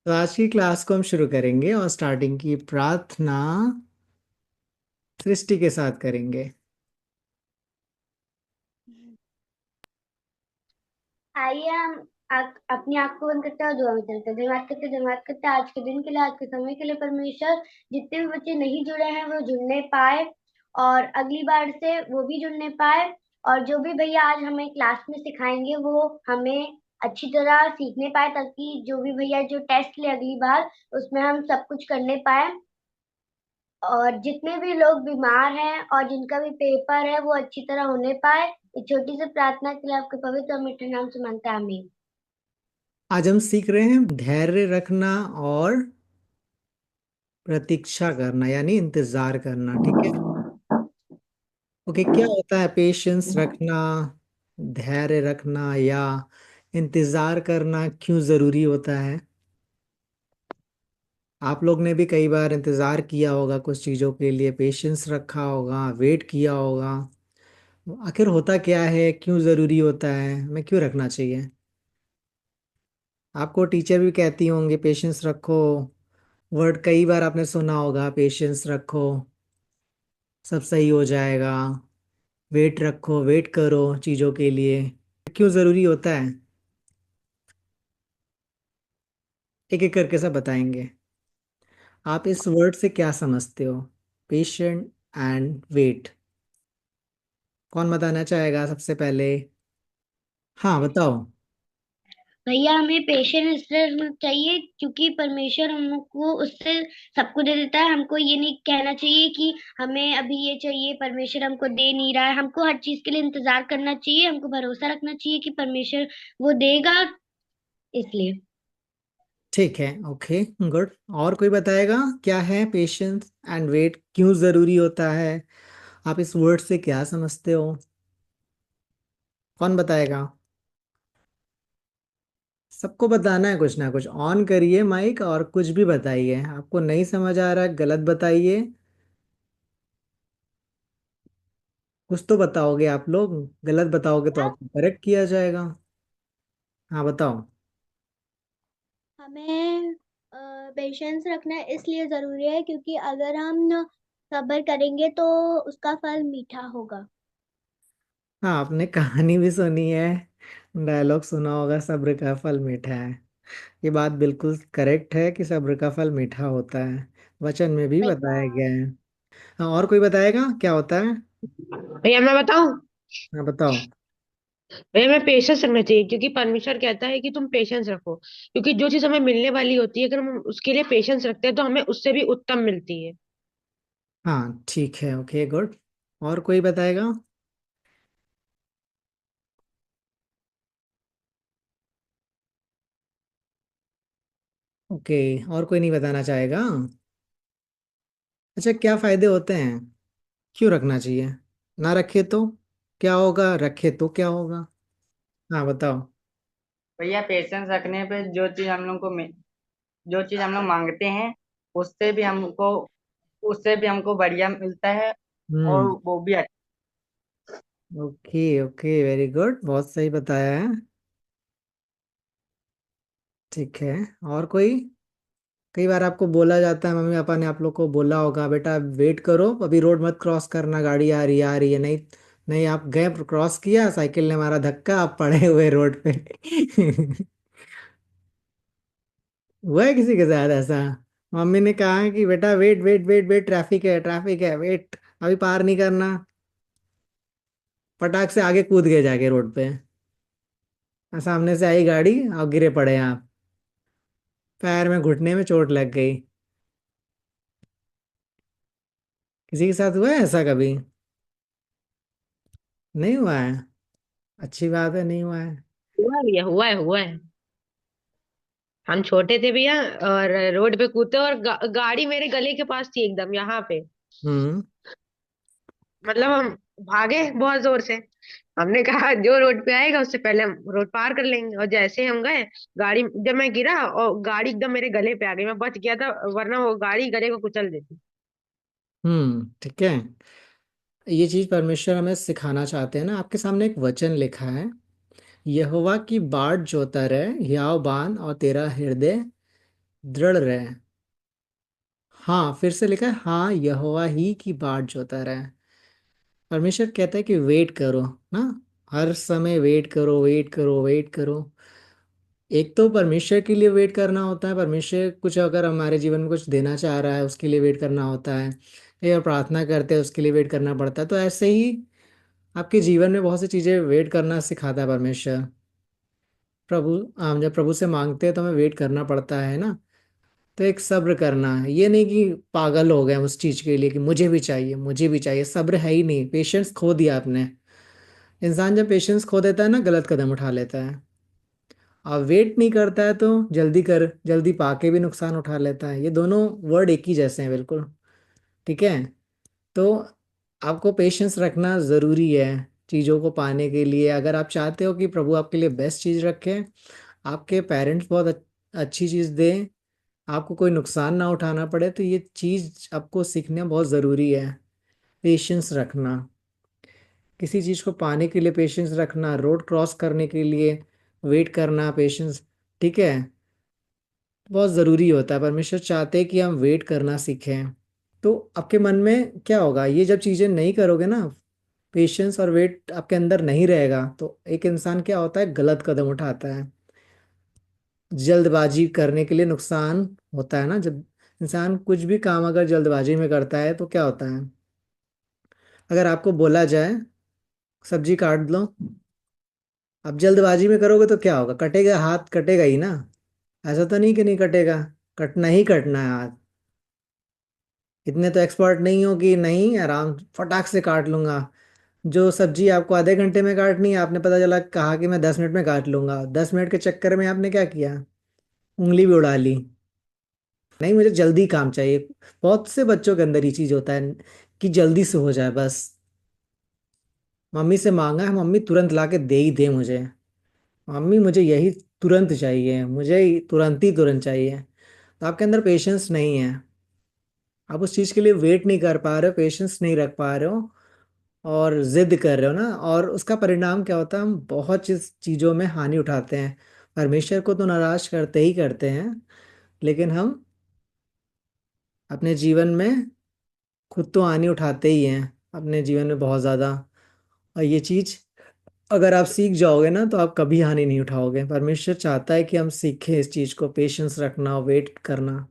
तो आज की क्लास को हम शुरू करेंगे और स्टार्टिंग की प्रार्थना सृष्टि के साथ करेंगे। आइए हम अपनी आंख को बंद करते हैं और दुआ में चलते हैं। धन्यवाद करते हैं आज के दिन के लिए, आज के समय के लिए परमेश्वर। जितने भी बच्चे नहीं जुड़े हैं वो जुड़ने पाए और अगली बार से वो भी जुड़ने पाए। और जो भी भैया आज हमें क्लास में सिखाएंगे वो हमें अच्छी तरह सीखने पाए, ताकि जो भी भैया जो टेस्ट ले अगली बार उसमें हम सब कुछ करने पाए। और जितने भी लोग बीमार हैं और जिनका भी पेपर है वो अच्छी तरह होने पाए। इस छोटी सी प्रार्थना के लिए आपके पवित्र और मीठे नाम से मांगते हैं, आमीन। आज हम सीख रहे हैं धैर्य रखना और प्रतीक्षा करना यानी इंतजार करना। ठीक है। ओके, क्या होता है पेशेंस रखना, धैर्य रखना या इंतजार करना, क्यों जरूरी होता है? आप लोग ने भी कई बार इंतजार किया होगा कुछ चीजों के लिए, पेशेंस रखा होगा, वेट किया होगा। आखिर होता क्या है, क्यों जरूरी होता है, हमें क्यों रखना चाहिए? आपको टीचर भी कहती होंगे पेशेंस रखो। वर्ड कई बार आपने सुना होगा, पेशेंस रखो, सब सही हो जाएगा। वेट रखो, वेट करो चीज़ों के लिए। क्यों ज़रूरी होता है, एक एक करके सब बताएंगे। आप इस वर्ड से क्या समझते हो, पेशेंट एंड वेट? कौन बताना चाहेगा सबसे पहले? हाँ बताओ। भैया हमें पेशेंस इसलिए रखना चाहिए क्योंकि परमेश्वर हमको उससे सब कुछ दे देता है। हमको ये नहीं कहना चाहिए कि हमें अभी ये चाहिए, परमेश्वर हमको दे नहीं रहा है। हमको हर चीज के लिए इंतजार करना चाहिए, हमको भरोसा रखना चाहिए कि परमेश्वर वो देगा, इसलिए। ठीक है, ओके, गुड। और कोई बताएगा क्या है पेशेंस एंड वेट, क्यों ज़रूरी होता है? आप इस वर्ड से क्या समझते हो? कौन बताएगा? सबको बताना है कुछ ना कुछ। ऑन करिए माइक और कुछ भी बताइए। आपको नहीं समझ आ रहा है, गलत बताइए। कुछ तो बताओगे आप लोग, गलत बताओगे तो आपको करेक्ट किया जाएगा। हाँ बताओ। हमें पेशेंस रखना इसलिए जरूरी है क्योंकि अगर हम सब्र करेंगे तो उसका फल मीठा होगा। हाँ, आपने कहानी भी सुनी है, डायलॉग सुना होगा, सब्र का फल मीठा है। ये बात बिल्कुल करेक्ट है कि सब्र का फल मीठा होता है, वचन में भी भैया बताया गया है। हाँ, और कोई बताएगा क्या होता है? भैया मैं बताऊं। हाँ बताओ। भैया मैं पेशेंस रखना चाहिए क्योंकि परमेश्वर कहता है कि तुम पेशेंस रखो, क्योंकि जो चीज हमें मिलने वाली होती है अगर हम उसके लिए पेशेंस रखते हैं तो हमें उससे भी उत्तम मिलती है। हाँ ठीक है, ओके, गुड। और कोई बताएगा? ओके, और कोई नहीं बताना चाहेगा? अच्छा, क्या फायदे होते हैं, क्यों रखना चाहिए? ना रखे तो क्या होगा, रखे तो क्या होगा? हाँ बताओ। भैया पेशेंस रखने पे जो चीज हम लोग मांगते हैं उससे भी हमको उससे भी हमको बढ़िया मिलता है। और हम्म। वो भी अच्छा। ओके ओके, वेरी गुड, बहुत सही बताया है। ठीक है। और कोई? कई बार आपको बोला जाता है, मम्मी पापा ने आप लोग को बोला होगा, बेटा वेट करो, अभी रोड मत क्रॉस करना, गाड़ी आ रही है, नहीं नहीं, आप गए क्रॉस किया, साइकिल ने मारा धक्का, आप पड़े हुए रोड पे। हुआ है किसी के साथ ऐसा? मम्मी ने कहा है कि बेटा wait wait wait wait, traffic है, वेट, अभी पार नहीं करना, पटाख से आगे कूद गए जाके रोड पे, और सामने से आई गाड़ी और गिरे पड़े आप, पैर में घुटने में चोट लग गई। किसी के साथ हुआ है ऐसा कभी? नहीं हुआ है? अच्छी बात है, नहीं हुआ है। हुआ है भैया, हुआ है। हम छोटे थे भैया और रोड पे कूदते और गाड़ी मेरे गले के पास थी एकदम यहाँ पे। हम्म। मतलब हम भागे बहुत जोर से। हमने कहा जो रोड पे आएगा उससे पहले हम रोड पार कर लेंगे, और जैसे हम गए, गाड़ी जब मैं गिरा और गाड़ी एकदम मेरे गले पे आ गई, मैं बच गया था वरना वो गाड़ी गले को कुचल देती। ठीक है। ये चीज परमेश्वर हमें सिखाना चाहते हैं ना। आपके सामने एक वचन लिखा है, यहोवा की बाट जो तर है, हियाव बांध और तेरा हृदय दृढ़ रहे। हाँ, फिर से लिखा है, हाँ यहोवा ही की बाट जोता रहे। परमेश्वर कहता है कि वेट करो ना, हर समय वेट करो, वेट करो, वेट करो। एक तो परमेश्वर के लिए वेट करना होता है, परमेश्वर कुछ अगर हमारे जीवन में कुछ देना चाह रहा है उसके लिए वेट करना होता है, या प्रार्थना करते हैं उसके लिए वेट करना पड़ता है। तो ऐसे ही आपके जीवन में बहुत सी चीज़ें वेट करना सिखाता है परमेश्वर। प्रभु, हम जब प्रभु से मांगते हैं तो हमें वेट करना पड़ता है ना। तो एक सब्र करना है, ये नहीं कि पागल हो गए उस चीज़ के लिए कि मुझे भी चाहिए, मुझे भी चाहिए। सब्र है ही नहीं, पेशेंस खो दिया आपने। इंसान जब पेशेंस खो देता है ना, गलत कदम उठा लेता है। और वेट नहीं करता है तो जल्दी कर जल्दी पाके भी नुकसान उठा लेता है। ये दोनों वर्ड एक ही जैसे हैं बिल्कुल। ठीक है। तो आपको पेशेंस रखना ज़रूरी है चीज़ों को पाने के लिए। अगर आप चाहते हो कि प्रभु आपके लिए बेस्ट चीज़ रखे, आपके पेरेंट्स बहुत अच्छी चीज़ दें, आपको कोई नुकसान ना उठाना पड़े, तो ये चीज़ आपको सीखना बहुत ज़रूरी है। पेशेंस रखना, किसी चीज़ को पाने के लिए पेशेंस रखना, रोड क्रॉस करने के लिए वेट करना, पेशेंस। ठीक है, बहुत ज़रूरी होता है। परमेश्वर चाहते हैं कि हम वेट करना सीखें। तो आपके मन में क्या होगा, ये जब चीज़ें नहीं करोगे ना, पेशेंस और वेट आपके अंदर नहीं रहेगा, तो एक इंसान क्या होता है, गलत कदम उठाता है। जल्दबाजी करने के लिए नुकसान होता है ना। जब इंसान कुछ भी काम अगर जल्दबाजी में करता है तो क्या होता है, अगर आपको बोला जाए सब्जी काट लो, अब जल्दबाजी में करोगे तो क्या होगा, कटेगा, हाथ कटेगा ही ना। ऐसा तो नहीं कि नहीं कटेगा, कटना ही कटना है हाथ। इतने तो एक्सपर्ट नहीं हो कि नहीं आराम फटाक से काट लूंगा। जो सब्जी आपको आधे घंटे में काटनी है, आपने पता चला कहा कि मैं 10 मिनट में काट लूंगा, 10 मिनट के चक्कर में आपने क्या किया, उंगली भी उड़ा ली। नहीं, मुझे जल्दी काम चाहिए। बहुत से बच्चों के अंदर ये चीज होता है कि जल्दी से हो जाए बस। मम्मी से मांगा है, मम्मी तुरंत ला के दे ही दे मुझे। मम्मी मुझे यही तुरंत चाहिए, मुझे तुरंत ही तुरंत चाहिए। तो आपके अंदर पेशेंस नहीं है, आप उस चीज के लिए वेट नहीं कर पा रहे हो, पेशेंस नहीं रख पा रहे हो, और जिद कर रहे हो ना। और उसका परिणाम क्या होता है, हम बहुत चीजों में हानि उठाते हैं। परमेश्वर को तो नाराज करते ही करते हैं, लेकिन हम अपने जीवन में खुद तो हानि उठाते ही हैं अपने जीवन में बहुत ज्यादा। और ये चीज अगर आप सीख जाओगे ना, तो आप कभी हानि नहीं उठाओगे। परमेश्वर चाहता है कि हम सीखें इस चीज को, पेशेंस रखना, वेट करना।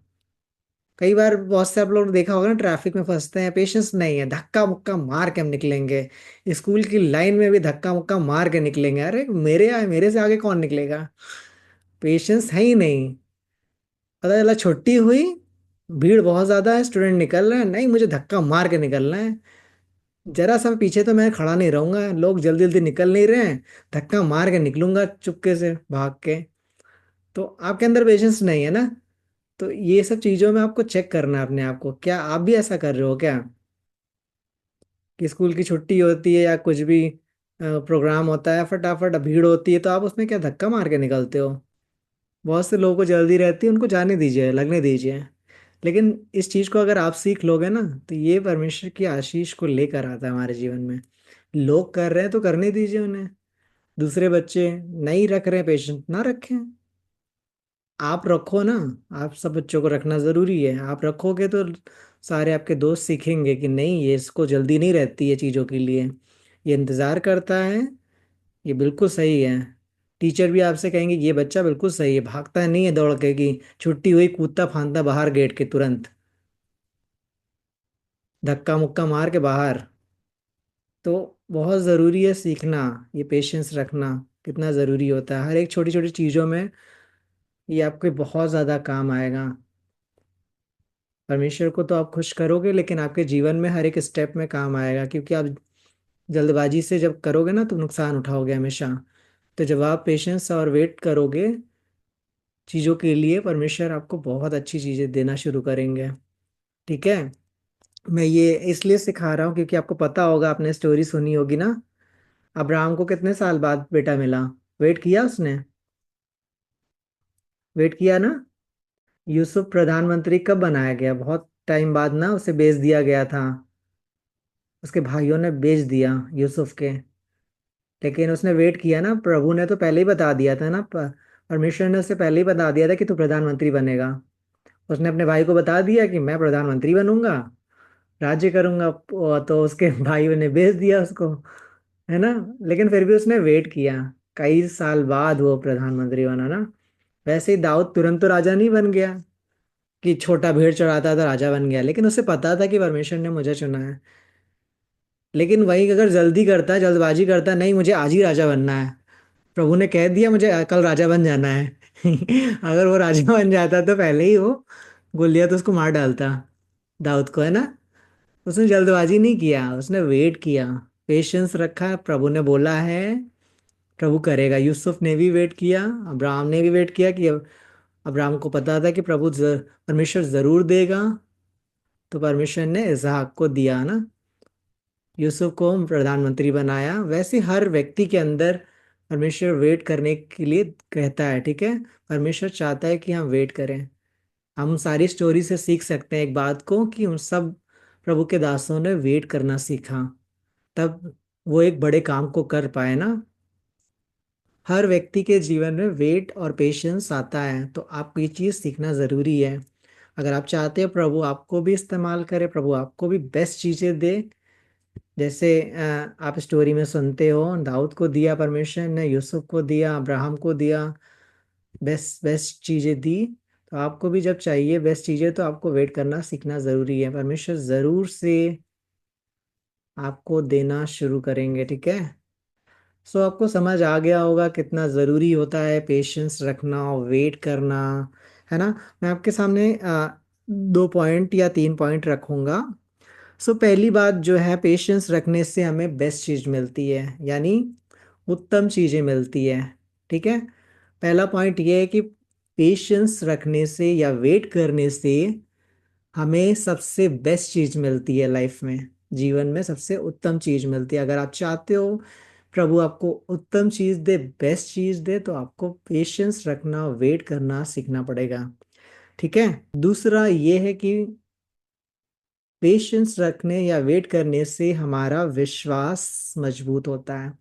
कई बार बहुत से आप लोग देखा होगा ना, ट्रैफिक में फंसते हैं, पेशेंस नहीं है, धक्का मुक्का मार के हम निकलेंगे। स्कूल की लाइन में भी धक्का मुक्का मार के निकलेंगे, अरे मेरे से आगे कौन निकलेगा। पेशेंस है ही नहीं। पता चला छुट्टी हुई, भीड़ बहुत ज्यादा है, स्टूडेंट निकल रहे हैं, नहीं मुझे धक्का मार के निकलना है। जरा सा पीछे तो मैं खड़ा नहीं रहूंगा, लोग जल्दी जल्दी निकल नहीं रहे हैं, धक्का मार के निकलूंगा चुपके से भाग के। तो आपके अंदर पेशेंस नहीं है ना। तो ये सब चीजों में आपको चेक करना है अपने आप को, क्या आप भी ऐसा कर रहे हो क्या, कि स्कूल की छुट्टी होती है या कुछ भी प्रोग्राम होता है, फटाफट भीड़ होती है, तो आप उसमें क्या धक्का मार के निकलते हो। बहुत से लोगों को जल्दी रहती है, उनको जाने दीजिए, लगने दीजिए। लेकिन इस चीज को अगर आप सीख लोगे ना, तो ये परमेश्वर की आशीष को लेकर आता है हमारे जीवन में। लोग कर रहे हैं तो करने दीजिए उन्हें। दूसरे बच्चे नहीं रख रहे हैं पेशेंस, ना रखें, आप रखो ना। आप सब बच्चों को रखना जरूरी है, आप रखोगे तो सारे आपके दोस्त सीखेंगे कि नहीं, ये इसको जल्दी नहीं रहती है चीज़ों के लिए, ये इंतज़ार करता है, ये बिल्कुल सही है। टीचर भी आपसे कहेंगे ये बच्चा बिल्कुल सही है, भागता नहीं है दौड़ के कि छुट्टी हुई कूदता फांदता बाहर गेट के तुरंत, धक्का मुक्का मार के बाहर। तो बहुत ज़रूरी है सीखना, ये पेशेंस रखना कितना ज़रूरी होता है हर एक छोटी छोटी चीज़ों में। ये आपके बहुत ज़्यादा काम आएगा। परमेश्वर को तो आप खुश करोगे, लेकिन आपके जीवन में हर एक स्टेप में काम आएगा, क्योंकि आप जल्दबाजी से जब करोगे ना तो नुकसान उठाओगे हमेशा। तो जब आप पेशेंस और वेट करोगे चीज़ों के लिए, परमेश्वर आपको बहुत अच्छी चीज़ें देना शुरू करेंगे। ठीक है। मैं ये इसलिए सिखा रहा हूँ क्योंकि आपको पता होगा, आपने स्टोरी सुनी होगी ना, अब्राहम को कितने साल बाद बेटा मिला, वेट किया उसने, वेट किया ना। यूसुफ प्रधानमंत्री कब बनाया गया, बहुत टाइम बाद ना, उसे बेच दिया गया था, उसके भाइयों ने बेच दिया यूसुफ के। लेकिन उसने वेट किया ना, प्रभु ने तो पहले ही बता दिया था ना, परमेश्वर ने उसे पहले ही बता दिया था कि तू प्रधानमंत्री बनेगा। उसने अपने भाई को बता दिया कि मैं प्रधानमंत्री बनूंगा, राज्य करूंगा। तो उसके भाई ने भेज दिया उसको, है ना। लेकिन फिर भी उसने वेट किया, कई साल बाद वो प्रधानमंत्री बना ना। वैसे ही दाऊद तुरंत तो राजा नहीं बन गया कि छोटा भेड़ चढ़ाता था राजा बन गया, लेकिन उसे पता था कि परमेश्वर ने मुझे चुना है। लेकिन वही अगर जल्दी करता, जल्दबाजी करता, नहीं मुझे आज ही राजा बनना है, प्रभु ने कह दिया मुझे कल राजा बन जाना है अगर वो राजा बन जाता तो पहले ही वो गोलियत उसको मार डालता, दाऊद को, है ना। उसने जल्दबाजी नहीं किया, उसने वेट किया, पेशेंस रखा। प्रभु ने बोला है, प्रभु करेगा। यूसुफ ने भी वेट किया, अब्राहम ने भी वेट किया कि अब्राहम को पता था कि परमेश्वर जरूर देगा, तो परमेश्वर ने इसहाक को दिया ना, यूसुफ को प्रधानमंत्री बनाया। वैसे हर व्यक्ति के अंदर परमेश्वर वेट करने के लिए कहता है, ठीक है। परमेश्वर चाहता है कि हम वेट करें। हम सारी स्टोरी से सीख सकते हैं एक बात को, कि उन सब प्रभु के दासों ने वेट करना सीखा, तब वो एक बड़े काम को कर पाए ना। हर व्यक्ति के जीवन में वेट और पेशेंस आता है, तो आपको ये चीज़ सीखना ज़रूरी है। अगर आप चाहते हो प्रभु आपको भी इस्तेमाल करे, प्रभु आपको भी बेस्ट चीज़ें दे, जैसे आप स्टोरी में सुनते हो, दाऊद को दिया परमेश्वर ने, यूसुफ को दिया, अब्राहम को दिया, बेस्ट बेस्ट चीज़ें दी। तो आपको भी जब चाहिए बेस्ट चीज़ें, तो आपको वेट करना सीखना ज़रूरी है। परमेश्वर ज़रूर से आपको देना शुरू करेंगे, ठीक है। सो आपको समझ आ गया होगा कितना ज़रूरी होता है पेशेंस रखना और वेट करना, है ना। मैं आपके सामने 2 पॉइंट या 3 पॉइंट रखूंगा। सो पहली बात जो है, पेशेंस रखने से हमें बेस्ट चीज़ मिलती है, यानी उत्तम चीज़ें मिलती है, ठीक है। पहला पॉइंट ये है कि पेशेंस रखने से या वेट करने से हमें सबसे बेस्ट चीज़ मिलती है लाइफ में, जीवन में सबसे उत्तम चीज़ मिलती है। अगर आप चाहते हो प्रभु आपको उत्तम चीज़ दे, बेस्ट चीज़ दे, तो आपको पेशेंस रखना, वेट करना सीखना पड़ेगा, ठीक है। दूसरा ये है कि पेशेंस रखने या वेट करने से हमारा विश्वास मजबूत होता है।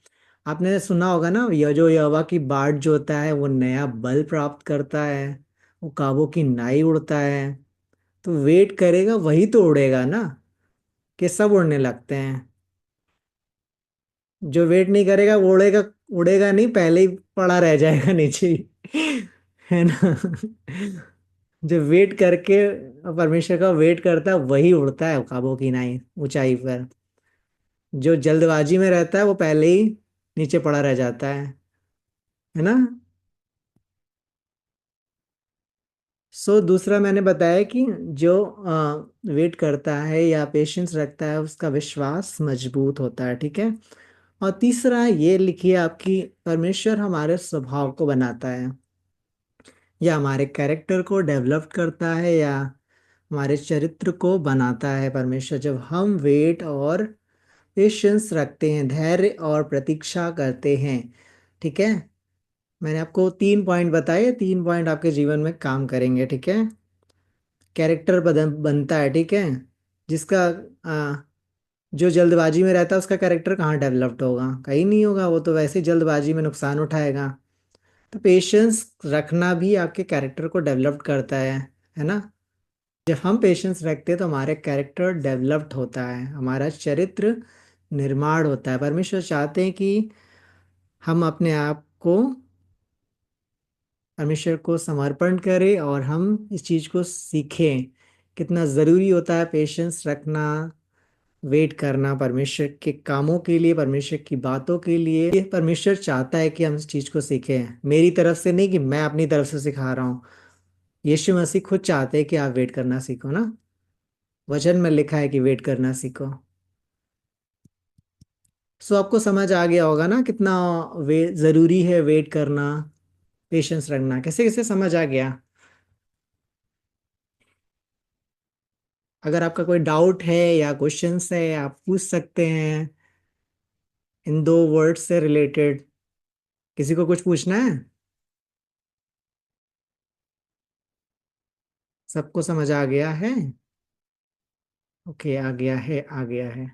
आपने सुना होगा ना, यह जो यहोवा की बाट जो होता है वो नया बल प्राप्त करता है, वो काबों की नाई उड़ता है। तो वेट करेगा वही तो उड़ेगा ना, कि सब उड़ने लगते हैं। जो वेट नहीं करेगा वो उड़ेगा, उड़ेगा नहीं, पहले ही पड़ा रह जाएगा नीचे ही है ना। जो वेट करके परमेश्वर का वेट करता है वही उड़ता है काबों की नाई ऊंचाई पर। जो जल्दबाजी में रहता है वो पहले ही नीचे पड़ा रह जाता है ना। सो दूसरा मैंने बताया कि जो वेट करता है या पेशेंस रखता है उसका विश्वास मजबूत होता है, ठीक है। और तीसरा ये लिखिए आपकी, परमेश्वर हमारे स्वभाव को बनाता है या हमारे कैरेक्टर को डेवलप करता है या हमारे चरित्र को बनाता है परमेश्वर, जब हम वेट और पेशेंस रखते हैं, धैर्य और प्रतीक्षा करते हैं, ठीक है। मैंने आपको 3 पॉइंट बताए, 3 पॉइंट आपके जीवन में काम करेंगे, ठीक है। कैरेक्टर बनता है, ठीक है। जिसका आ, जो जल्दबाजी में रहता है उसका कैरेक्टर कहाँ डेवलप्ड होगा, कहीं नहीं होगा, वो तो वैसे ही जल्दबाजी में नुकसान उठाएगा। तो पेशेंस रखना भी आपके कैरेक्टर को डेवलप करता है ना। जब हम पेशेंस रखते हैं तो हमारे कैरेक्टर डेवलप्ड होता है, हमारा चरित्र निर्माण होता है। परमेश्वर चाहते हैं कि हम अपने आप को परमेश्वर को समर्पण करें और हम इस चीज़ को सीखें, कितना ज़रूरी होता है पेशेंस रखना, वेट करना परमेश्वर के कामों के लिए, परमेश्वर की बातों के लिए। ये परमेश्वर चाहता है कि हम इस चीज़ को सीखें, मेरी तरफ से नहीं कि मैं अपनी तरफ से सिखा रहा हूँ। यीशु मसीह खुद चाहते हैं कि आप वेट करना सीखो ना, वचन में लिखा है कि वेट करना सीखो। सो आपको समझ आ गया होगा ना कितना ज़रूरी है वेट करना, पेशेंस रखना। कैसे कैसे समझ आ गया। अगर आपका कोई डाउट है या क्वेश्चंस है आप पूछ सकते हैं इन 2 वर्ड से रिलेटेड। किसी को कुछ पूछना है। सबको समझ आ गया है। ओके, आ गया है, आ गया है।